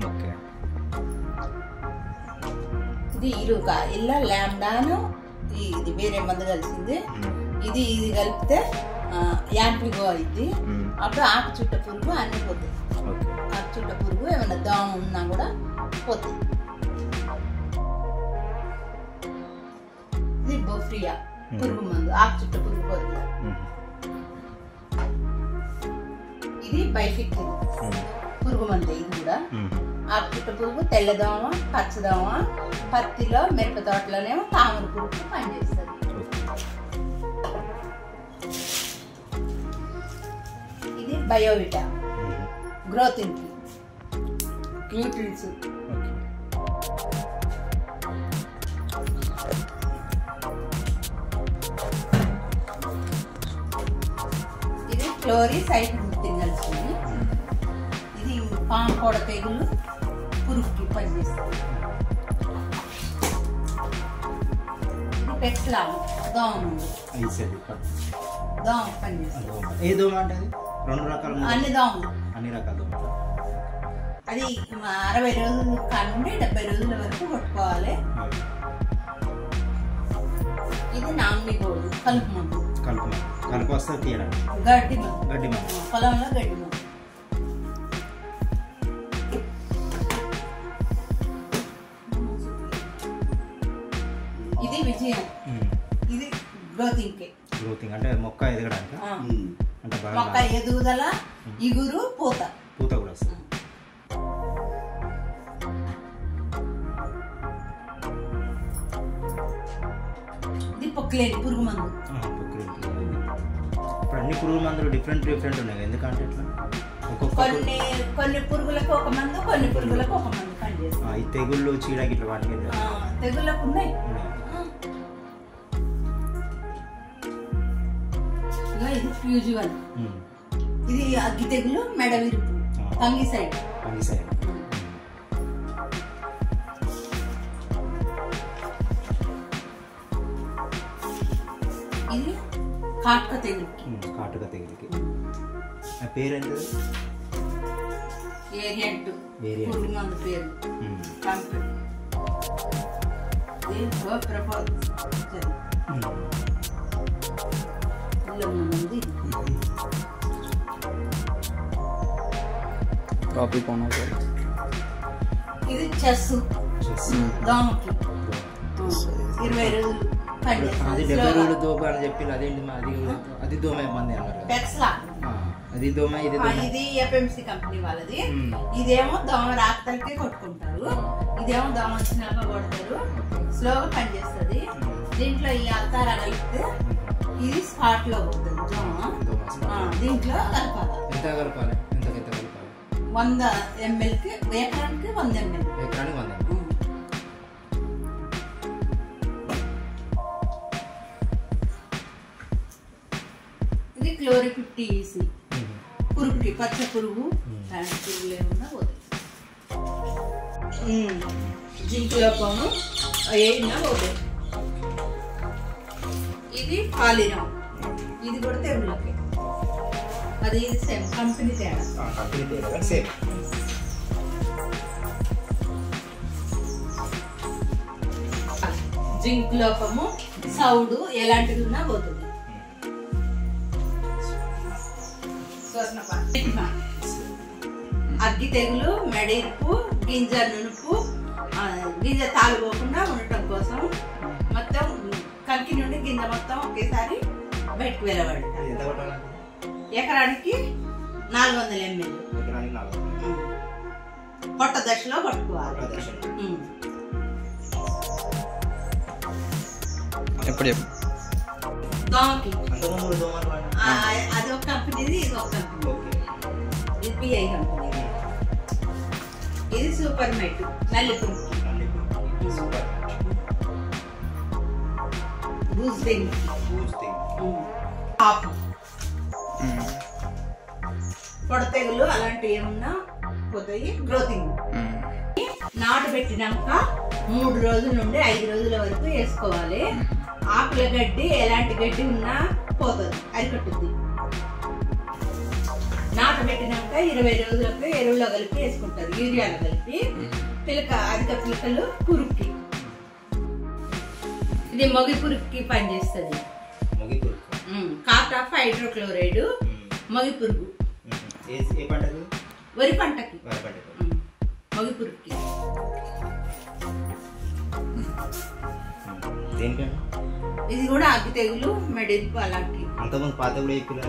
Okay. ఇది ఇరుక ఇలా ల్యాండాను ఇది వేరే మందు కలిసింది. ఇది కలిపితే యాంప్లిగో అయింది. అప్పుడు ఆకు చుట్ట పురుగు అన్ని పోతుంది. ఆకు చుట్ట పురుగు ఏమైనా దోమ ఉన్నా కూడా పోతుంది. ఇది బోఫ్రియా పురుగు మందు, ఆకు చుట్ట పురుగు పోతుంది. ఇది బైఫిక్ పురుగు మందు. ఇది కూడా ఆకు చుట్ట పురుగు, తెల్లదోమ, పచ్చదోమ, పత్తిలో మిరప తోటలోనేమో తామర పురుగు పనిచేస్తుంది. ఇది బయోవిటా గ్రోతింగ్ న్యూట్రిన్స్. ఇది క్లోరిసైక్లోథిన్ కలిసింది. ఇది పాము పొడ తెగులు పురుగుకి పనిచేస్తుంది. ఇది పెట్లా దోమ పనిచేస్తుంది. ఏ దోమ అంటే రెండు రకాల అన్ని దోమలు, అన్ని రకాల దోమలు. అది 60 రోజులు కానుండి 70 రోజుల వరకు కొట్టుకోవాలి. ఇది నామినీ గోడు కలుపు మందు. కలుపు వస్తే తీయడానికి గడ్డి మందు, పొలంలో గడ్డి మందు. ఇది విజయం. ఇది గ్రోతింగ్ అంటే మొక్క ఎదగడానికి, అంటే మొక్క ఎదుగుదల, ఇగురు, పూత కూడా వస్తుంది. ఇది పొక్లేని పురుగు మందు. ఇప్పుడు అన్ని పురుగు మందులు డిఫరెంట్ ఉన్నాయి. ఎందుకంటే ఇట్లా కొన్ని పురుగులకు ఒక మందు, కొన్ని పురుగులకు ఒక మందు పనిచేస్తుంది. ఈ తెగుళ్ళు, చీడకి ఇట్లా వాటికి తెగుళ్ళకు ఉన్నాయి. ఇది ఫ్యూజువల్. ఇది అగ్గి తెగులు, మెడ విరుపు, ఫంగిసైడ్. ఇది కాటుక తెగులుకి. పేరు ఏరియంట్ పురుగు మందు పేరు. దీంట్లో ఇది చెస్ దోమకి 20 రోజులు అది 70 రోజులు దోమ అని చెప్పి అదేంటి అది దోమ మంది అన్నారు. అది దోమ. ఇది ఎఫ్ఎంసి కంపెనీ వాళ్ళది. ఇదేమో దోమ రాకతలకే కొట్టుకుంటారు, ఇదేమో దోమ వచ్చినాక కొడతారు. స్లోగా పనిచేస్తుంది. దీంట్లో ఈ అల్తారా కలిపితే ఇది స్పాట్ లో పోతుంది దోమ. దీంట్లో కలపాలి. 100 ml కి ఎకరానికి 100 ml. ఇది క్లోరి 50 EC పురుగుకి, పచ్చ పురుగు, పురుగులు ఏమన్నా పోతాయి. జింక్ లోపము ఏమైనా పోతాయి. ఇది పాలిరామ్. ఇది కూడా తెగుళ్ళకి. అది సేమ్ కంపెనీ తేడా. జింక్ లోపము, సౌడు ఎలాంటిది ఉన్నా పోతుంది. అగ్గి తెగులు, మెడిర్పు, గింజ నునుపు, గింజ తాగిపోకుండా ఉండటం కోసం మొత్తం కంకి నుండి గింజ మొత్తం ఒకేసారి బయటకు వెళ్ళబడతాయి. ఎకరానికి 400 ml. పొట్ట దశలో పట్టుకోవాలి. దోమకి అది ఒక కంపెనీది, ఇది ఒక కంపెనీ. ఇది పిఐ కంపెనీ. ఇది సూపర్ మెట్ నల్లి పురుగు. పొడ తెగులు అలాంటివి ఏమన్నా పోతాయి. గ్రోతింగ్ నాటు పెట్టినాక 3 రోజుల నుండి 5 రోజుల వరకు వేసుకోవాలి. ఆకుల గడ్డి ఎలాంటి గడ్డి ఉన్నా పోతుంది, అరికట్టుద్ది. నాటు నానబెట్టినాక 20 రోజులకు ఎరువులో కలిపి వేసుకుంటారు, యూరియాలో కలిపి. అధిక పిలకలు పురుగుకి, ఇది మొగి పురుగుకి పనిచేస్తుంది. కాటాఫ్ హైడ్రోక్లోరైడ్ మొగి పురుగు. వరి పంటకి మొగి పురుగుకి. ఇది కూడా అగ్గి తెగులు, మెడిపు అలాంటి. అంతకుముందు పాత కూడా